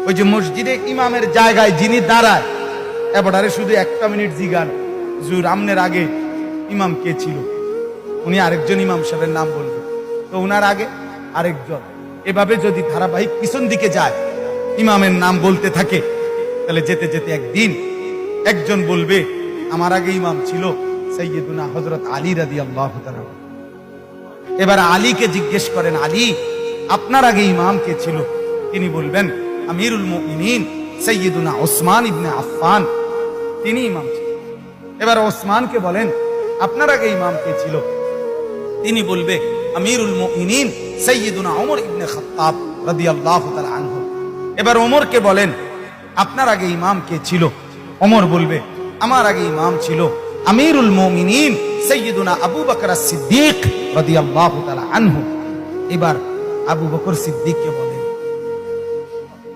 ওই যে মসজিদে ইমামের জায়গায় যিনি দাঁড়ায়, এবারে শুধু একটা মিনিট জিগান, হুজুর আমনের আগে ইমাম কে ছিল? উনি আরেকজন ইমাম সাহেবের নাম বলবে, তো উনার আগে আরেকজন, এভাবে যদি ধারাবাহিক পিছন দিকে যায়, ইমামের নাম বলতে থাকে, তাহলে যেতে যেতে একদিন একজন বলবে আমার আগে ইমাম ছিল সাইয়্যিদুনা হযরত আলী রাদিয়াল্লাহু তাআলা। এবার আলীকে জিজ্ঞেস করেন, আলী আপনার আগে ইমাম কে ছিল? তিনি বলবেন আমিরুল মুমিনিন সাইয়্যিদুনা ওসমান ইবনে আফফান, তিনি ইমাম ছিলেন। এবার ওসমানকে বলেন আপনার আগে ইমাম কে ছিল? তিনি বলবে আমিরুল মুমিনিন সাইয়্যিদুনা ওমর ইবনে খাত্তাব রাদিয়াল্লাহু তাআলা আনহু। এবার ওমরকে বলেন আপনার আগে ইমাম কে ছিল? ওমর বলবে আমার আগে ইমাম ছিল আমিরুল মুমিনিন সাইয়্যিদুনা আবু বকর আস-সিদ্দিক রাদিয়াল্লাহু তাআলা আনহু। এবার আবু বকর সিদ্দিককে বলেন